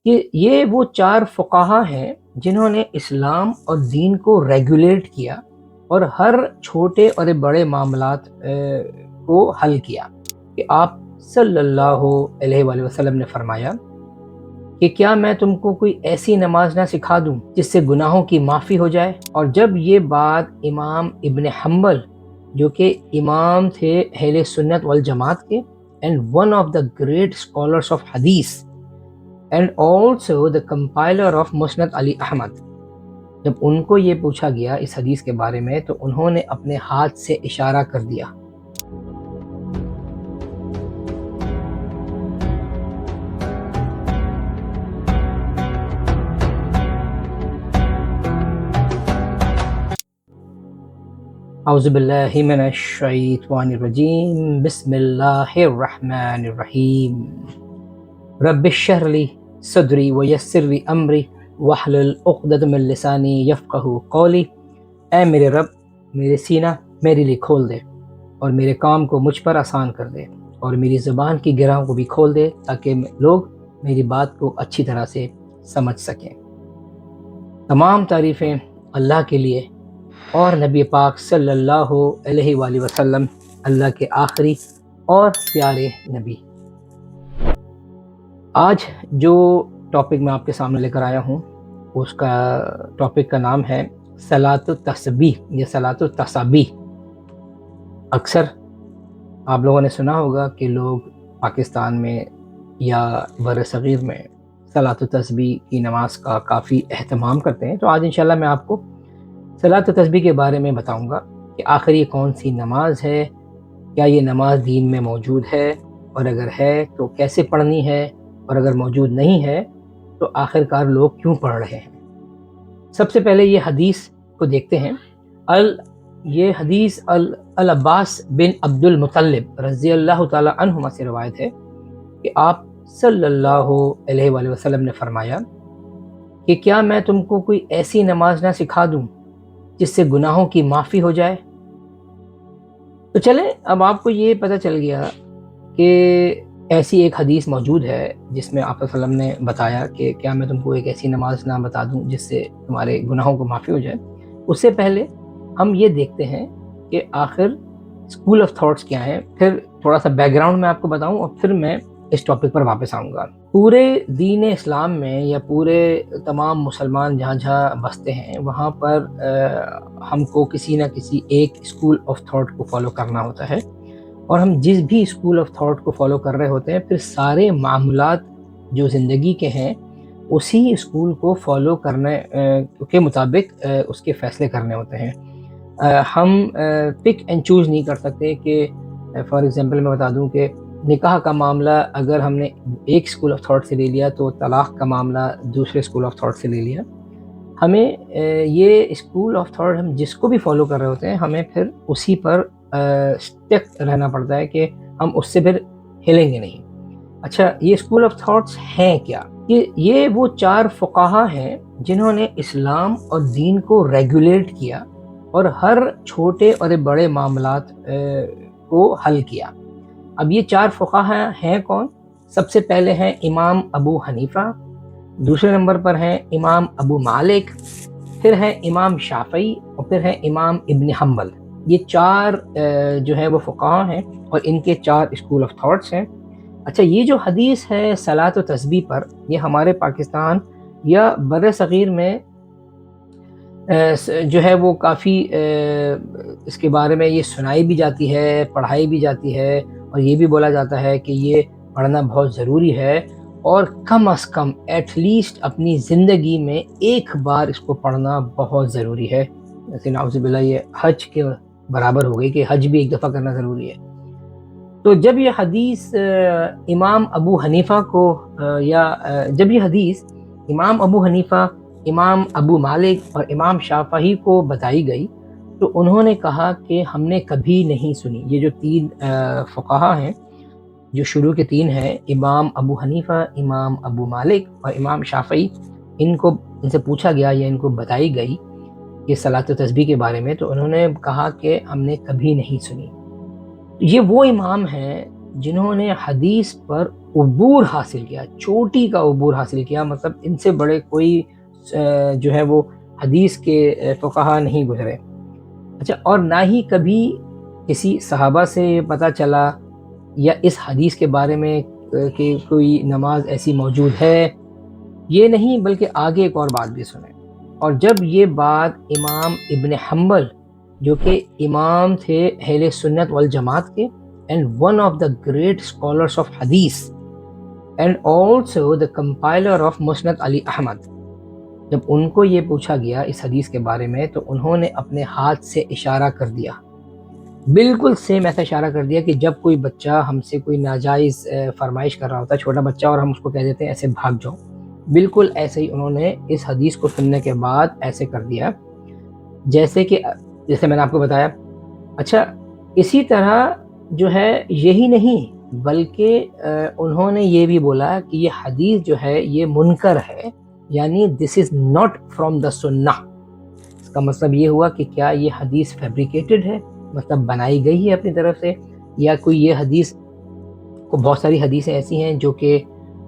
کہ یہ وہ چار فقہا ہیں جنہوں نے اسلام اور دین کو ریگولیٹ کیا اور ہر چھوٹے اور بڑے معاملات کو حل کیا۔ کہ آپ صلی اللہ علیہ وآلہ وسلم نے فرمایا کہ کیا میں تم کو کوئی ایسی نماز نہ سکھا دوں جس سے گناہوں کی معافی ہو جائے؟ اور جب یہ بات امام ابن حنبل جو کہ امام تھے اہل سنت والجماعت کے and one of the great scholars of hadith and also the compiler of مسند علی احمد، جب ان کو یہ پوچھا گیا اس حدیث کے بارے میں تو انہوں نے اپنے ہاتھ سے اشارہ کر دیا۔ اعوذ باللہ من الشیطان الرجیم، بسم اللہ الرحمن الرحیم، رب اشرح لی صدری ویسر لی امری واحلل عقدۃ من لسانی یفقہوا قولی۔ اے میرے رب، میرے سینہ میرے لیے کھول دے اور میرے کام کو مجھ پر آسان کر دے، اور میری زبان کی گرہوں کو بھی کھول دے تاکہ لوگ میری بات کو اچھی طرح سے سمجھ سکیں۔ تمام تعریفیں اللہ کے لیے اور نبی پاک صلی اللہ علیہ وآلہ وسلم اللہ کے آخری اور پیارے نبی۔ آج جو ٹاپک میں آپ کے سامنے لے کر آیا ہوں اس کا ٹاپک کا نام ہے صلاۃ التسبیح یا صلاۃ التسابیح۔ اکثر آپ لوگوں نے سنا ہوگا کہ لوگ پاکستان میں یا بر صغیر میں صلاۃ التسبیح کی نماز کا کافی اہتمام کرتے ہیں۔ تو آج انشاءاللہ میں آپ کو صلاۃ التسبیح کے بارے میں بتاؤں گا کہ آخر یہ کون سی نماز ہے، کیا یہ نماز دین میں موجود ہے، اور اگر ہے تو کیسے پڑھنی ہے، اور اگر موجود نہیں ہے تو آخر کار لوگ کیوں پڑھ رہے ہیں۔ سب سے پہلے یہ حدیث کو دیکھتے ہیں۔ یہ حدیث العباس بن عبد المطلب رضی اللہ تعالی عنہما سے روایت ہے کہ آپ صلی اللہ علیہ وآلہ وسلم نے فرمایا کہ کیا میں تم کو کوئی ایسی نماز نہ سکھا دوں جس سے گناہوں کی معافی ہو جائے؟ تو چلیں اب آپ کو یہ پتہ چل گیا کہ ایسی ایک حدیث موجود ہے جس میں آپ صلی اللہ علیہ وسلم نے بتایا کہ کیا میں تم کو ایک ایسی نماز نہ بتا دوں جس سے تمہارے گناہوں کو معافی ہو جائے۔ اس سے پہلے ہم یہ دیکھتے ہیں کہ آخر اسکول آف تھاٹس کیا ہیں، پھر تھوڑا سا بیک گراؤنڈ میں آپ کو بتاؤں اور پھر میں اس ٹاپک پر واپس آؤں گا۔ پورے دین اسلام میں یا پورے تمام مسلمان جہاں جہاں بستے ہیں وہاں پر ہم کو کسی نہ کسی ایک اسکول آف تھاٹ کو فالو کرنا ہوتا ہے، اور ہم جس بھی اسکول آف تھاٹ کو فالو کر رہے ہوتے ہیں پھر سارے معاملات جو زندگی کے ہیں اسی اسکول کو فالو کرنے کے مطابق اس کے فیصلے کرنے ہوتے ہیں۔ ہم پک اینڈ چوز نہیں کر سکتے کہ فار ایگزامپل میں بتا دوں کہ نکاح کا معاملہ اگر ہم نے ایک اسکول آف تھاٹ سے لے لیا تو طلاق کا معاملہ دوسرے اسکول آف تھاٹ سے لے لیا۔ ہمیں یہ اسکول آف تھاٹ ہم جس کو بھی فالو کر رہے ہوتے ہیں ہمیں پھر اسی پر اسٹک رہنا پڑتا ہے کہ ہم اس سے پھر ہلیں گے نہیں۔ اچھا، یہ اسکول آف تھاٹس ہیں کیا؟ یہ وہ چار فقہا ہیں جنہوں نے اسلام اور دین کو ریگولیٹ کیا اور ہر چھوٹے اور بڑے معاملات کو حل کیا۔ اب یہ چار فقہا ہیں کون؟ سب سے پہلے ہیں امام ابو حنیفہ، دوسرے نمبر پر ہیں امام ابو مالک، پھر ہیں امام شافعی، اور پھر ہیں امام ابن حنبل۔ یہ چار جو ہے وہ فقہا ہیں اور ان کے چار اسکول آف تھاٹس ہیں۔ اچھا، یہ جو حدیث ہے صلاۃ و تسبیح پر، یہ ہمارے پاکستان یا بر صغیر میں جو ہے وہ کافی اس کے بارے میں یہ سنائی بھی جاتی ہے، پڑھائی بھی جاتی ہے، اور یہ بھی بولا جاتا ہے کہ یہ پڑھنا بہت ضروری ہے، اور کم از کم ایٹ لیسٹ اپنی زندگی میں ایک بار اس کو پڑھنا بہت ضروری ہے۔ جیسے نعوذ باللہ یہ حج کے برابر ہو گئی کہ حج بھی ایک دفعہ کرنا ضروری ہے۔ تو جب یہ حدیث امام ابو حنیفہ کو جب یہ حدیث امام ابو حنیفہ، امام ابو مالک اور امام شافعی کو بتائی گئی تو انہوں نے کہا کہ ہم نے کبھی نہیں سنی۔ یہ جو تین فقہا ہیں، جو شروع کے تین ہیں، امام ابو حنیفہ، امام ابو مالک اور امام شافعی، ان سے پوچھا گیا یا ان کو بتائی گئی کہ صلاۃ و تسبیح کے بارے میں، تو انہوں نے کہا کہ ہم نے کبھی نہیں سنی۔ یہ وہ امام ہیں جنہوں نے حدیث پر عبور حاصل کیا، چوٹی کا عبور حاصل کیا، مطلب ان سے بڑے کوئی جو ہے وہ حدیث کے فقہا نہیں گزرے. اچھا، اور نہ ہی کبھی کسی صحابہ سے یہ پتہ چلا یا اس حدیث کے بارے میں کہ کوئی نماز ایسی موجود ہے، یہ نہیں، بلکہ آگے ایک اور بات بھی سنیں. اور جب یہ بات امام ابن حنبل جو کہ امام تھے اہل سنت والجماعت کے and one of the great scholars of hadith and also the compiler of مسند علی احمد، جب ان کو یہ پوچھا گیا اس حدیث کے بارے میں تو انہوں نے اپنے ہاتھ سے اشارہ کر دیا، بالکل سیم ایسا اشارہ کر دیا کہ جب کوئی بچہ ہم سے کوئی ناجائز فرمائش کر رہا ہوتا ہے، چھوٹا بچہ، اور ہم اس کو کہہ دیتے ہیں ایسے بھاگ جاؤ، بالکل ایسے ہی انہوں نے اس حدیث کو سننے کے بعد ایسے کر دیا جیسے میں نے آپ کو بتایا. اچھا، اسی طرح جو ہے یہی نہیں بلکہ انہوں نے یہ بھی بولا کہ یہ حدیث جو ہے یہ منکر ہے، یعنی دس از ناٹ فرام دا سنہ. اس کا مطلب یہ ہوا کہ کیا یہ حدیث فیبریکیٹڈ ہے، مطلب بنائی گئی ہے اپنی طرف سے، یا کوئی یہ حدیث کو بہت ساری حدیثیں ایسی ہیں جو کہ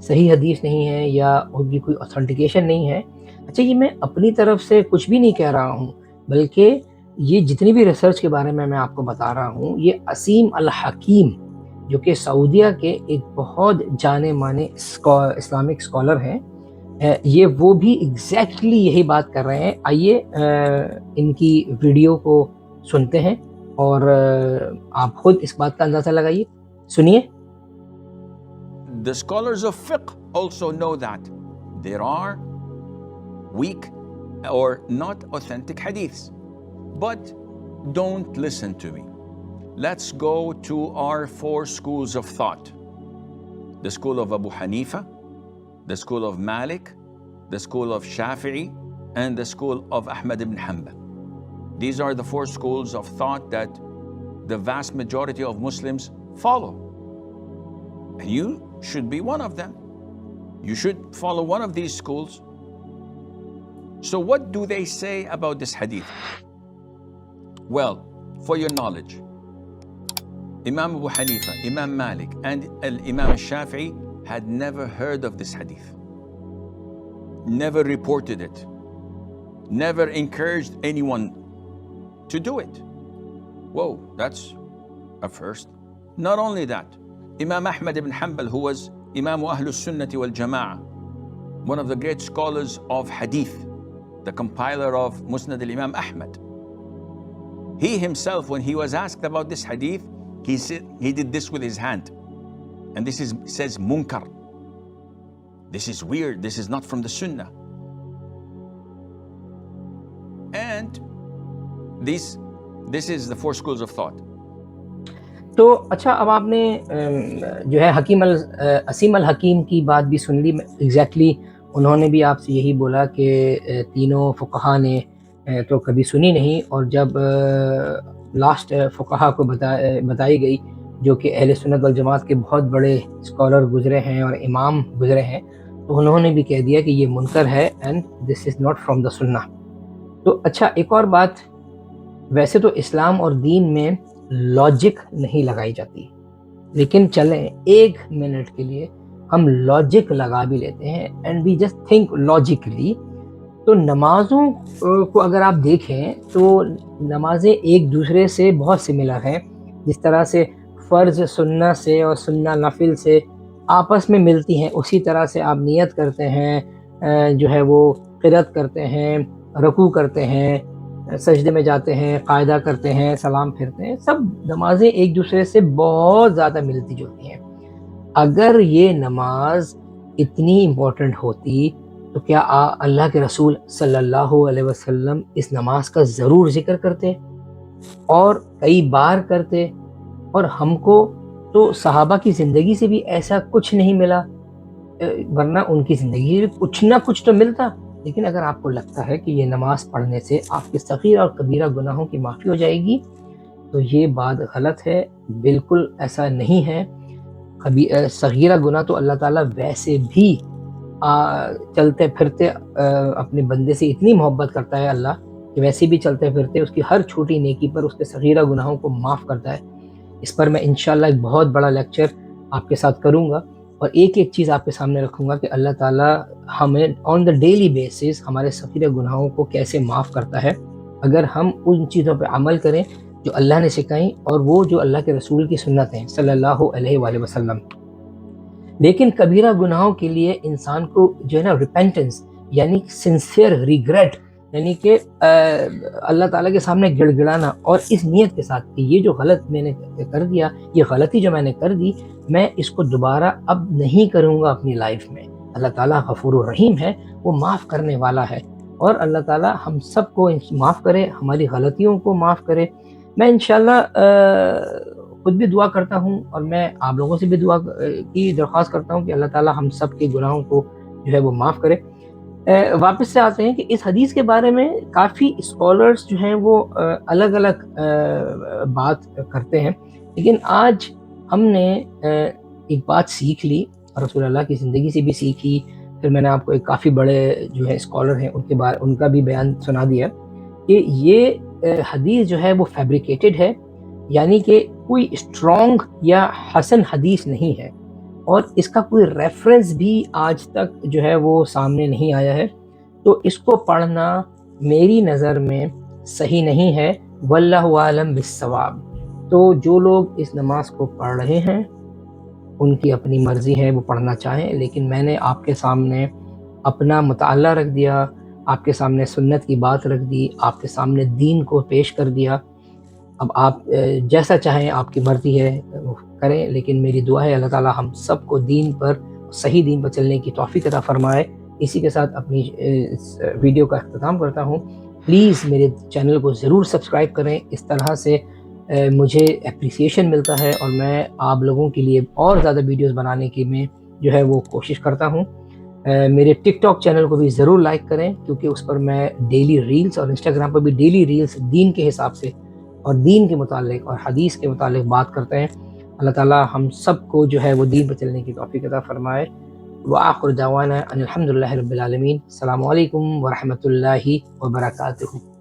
صحیح حدیث نہیں ہیں یا ان کی کوئی اوتھینٹیکیشن نہیں ہے. اچھا، یہ میں اپنی طرف سے کچھ بھی نہیں کہہ رہا ہوں، بلکہ یہ جتنی بھی ریسرچ کے بارے میں آپ کو بتا رہا ہوں، یہ عصیم الحکیم جو کہ سعودیہ کے ایک بہت جانے مانے اسلامک اسکالر ہیں، یہ وہ بھی ایگزیکٹلی یہی بات کر رہے ہیں. آئیے ان کی ویڈیو کو سنتے ہیں اور آپ خود اس بات کا اندازہ لگائیے. سنیے. The scholars of fiqh also know that there are weak or not authentic hadiths. But don't listen to me. Let's go to our 4 schools of thought. The school of Abu Hanifa, the school of Malik, the school of Shafi'i, and the school of Ahmad ibn Hanbal. These are the 4 schools of thought that the vast majority of Muslims follow. And you should be one of them. You should follow one of these schools. So what do they say about this hadith? Well, for your knowledge, Imam Abu Hanifa, Imam Malik, and Imam Shafi'i had never heard of this hadith, never reported it, never encouraged anyone to do it. Whoa, that's a first. Not only that, Imam Ahmad ibn Hanbal, who was Imam Ahlus Sunnati wal Jama'ah, one of the great scholars of hadith, the compiler of Musnad al-Imam Ahmad, he himself, when he was asked about this hadith, he said, he did this with his hand. And this says munkar. This is weird. This is not from the Sunnah. And this is the 4 schools of thought. تو اچھا، اب آپ نے جو ہے عصیم الحکیم کی بات بھی سن لی. ایگزیکٹلی انہوں نے بھی آپ سے یہی بولا کہ تینوں فقہا نے تو کبھی سنی نہیں، اور جب لاسٹ فقہا کو بتائی گئی جو کہ اہل سنت والجماعت کے بہت بڑے اسکالر گزرے ہیں اور امام گزرے ہیں، تو انہوں نے بھی کہہ دیا کہ یہ منکر ہے and this is not from the سنہ. تو اچھا، ایک اور بات، ویسے تو اسلام اور دین میں لاجک نہیں لگائی جاتی، لیکن چلیں 1 منٹ کے لیے ہم لاجک لگا بھی لیتے ہیں and we just think logically. تو نمازوں کو اگر آپ دیکھیں تو نمازیں ایک دوسرے سے بہت سملر ہیں. جس طرح سے فرض سنہ سے اور سنہ نفل سے آپس میں ملتی ہیں، اسی طرح سے آپ نیت کرتے ہیں، جو ہے وہ قرات کرتے ہیں، رکوع کرتے ہیں، سجدے میں جاتے ہیں، قاعدہ کرتے ہیں، سلام پھرتے ہیں، سب نمازیں ایک دوسرے سے بہت زیادہ ملتی جلتی ہیں. اگر یہ نماز اتنی امپورٹنٹ ہوتی تو کیا اللہ کے رسول صلی اللہ علیہ وسلم اس نماز کا ضرور ذکر کرتے اور کئی بار کرتے؟ اور ہم کو تو صحابہ کی زندگی سے بھی ایسا کچھ نہیں ملا، ورنہ ان کی زندگی سے کچھ نہ کچھ تو ملتا. لیکن اگر آپ کو لگتا ہے کہ یہ نماز پڑھنے سے آپ کے صغیر اور کبیرہ گناہوں کی معافی ہو جائے گی تو یہ بات غلط ہے. بالکل ایسا نہیں ہے. صغیرہ گناہ تو اللہ تعالیٰ ویسے بھی چلتے پھرتے اپنے بندے سے اتنی محبت کرتا ہے اللہ کہ ویسے بھی چلتے پھرتے اس کی ہر چھوٹی نیکی پر اس کے صغیرہ گناہوں کو معاف کرتا ہے. اس پر میں انشاءاللہ ایک بہت بڑا لیکچر آپ کے ساتھ کروں گا اور ایک ایک چیز آپ کے سامنے رکھوں گا کہ اللہ تعالیٰ ہمیں آن دا ڈیلی بیسس ہمارے صغیر گناہوں کو کیسے معاف کرتا ہے اگر ہم ان چیزوں پہ عمل کریں جو اللہ نے سکھائیں اور وہ جو اللہ کے رسول کی سنت ہیں صلی اللہ علیہ وآلہ وسلم. لیکن کبیرہ گناہوں کے لیے انسان کو جو ہے نا ریپینٹنس یعنی سنسیئر ریگریٹ یعنی کہ اللہ تعالیٰ کے سامنے گڑ گڑانا اور اس نیت کے ساتھ کہ یہ جو غلط میں نے کر دیا، یہ غلطی جو میں نے کر دی، میں اس کو دوبارہ اب نہیں کروں گا اپنی لائف میں. اللہ تعالیٰ غفور الرحیم ہے، وہ معاف کرنے والا ہے اور اللہ تعالیٰ ہم سب کو معاف کرے، ہماری غلطیوں کو معاف کرے. میں انشاءاللہ خود بھی دعا کرتا ہوں اور میں آپ لوگوں سے بھی دعا کی درخواست کرتا ہوں کہ اللہ تعالیٰ ہم سب کے گناہوں کو جو ہے وہ معاف کرے. واپس سے آتے ہیں کہ اس حدیث کے بارے میں کافی اسکالرز جو ہیں وہ الگ الگ بات کرتے ہیں، لیکن آج ہم نے ایک بات سیکھ لی اور رسول اللہ کی زندگی سے بھی سیکھی. پھر میں نے آپ کو ایک کافی بڑے جو ہے اسکالر ہیں ان کا بھی بیان سنا دیا کہ یہ حدیث جو ہے وہ فیبریکیٹڈ ہے، یعنی کہ کوئی اسٹرانگ یا حسن حدیث نہیں ہے اور اس کا کوئی ریفرنس بھی آج تک جو ہے وہ سامنے نہیں آیا ہے. تو اس کو پڑھنا میری نظر میں صحیح نہیں ہے، واللہ عالم بالصواب. تو جو لوگ اس نماز کو پڑھ رہے ہیں ان کی اپنی مرضی ہے، وہ پڑھنا چاہیں، لیکن میں نے آپ کے سامنے اپنا مطالعہ رکھ دیا، آپ کے سامنے سنت کی بات رکھ دی، آپ کے سامنے دین کو پیش کر دیا. اب آپ جیسا چاہیں، آپ کی مرضی ہے وہ کریں، لیکن میری دعا ہے اللہ تعالیٰ ہم سب کو دین پر، صحیح دین پر چلنے کی توفیق عطا فرمائے. اسی کے ساتھ اپنی اس ویڈیو کا اختتام کرتا ہوں. پلیز میرے چینل کو ضرور سبسکرائب کریں، اس طرح سے مجھے اپریسیشن ملتا ہے اور میں آپ لوگوں کے لیے اور زیادہ ویڈیوز بنانے کی میں جو ہے وہ کوشش کرتا ہوں. میرے ٹک ٹاک چینل کو بھی ضرور لائک کریں کیونکہ اس پر میں ڈیلی ریلز اور انسٹاگرام پر بھی ڈیلی ریلز دین کے حساب سے اور دین کے متعلق اور حدیث کے متعلق بات کرتے ہیں. اللہ تعالیٰ ہم سب کو جو ہے وہ دین پر چلنے کی توفیق عطا فرمائے. وآخر دعوانا ان الحمد للہ رب العالمین. السلام علیکم ورحمۃ اللہ وبرکاتہ.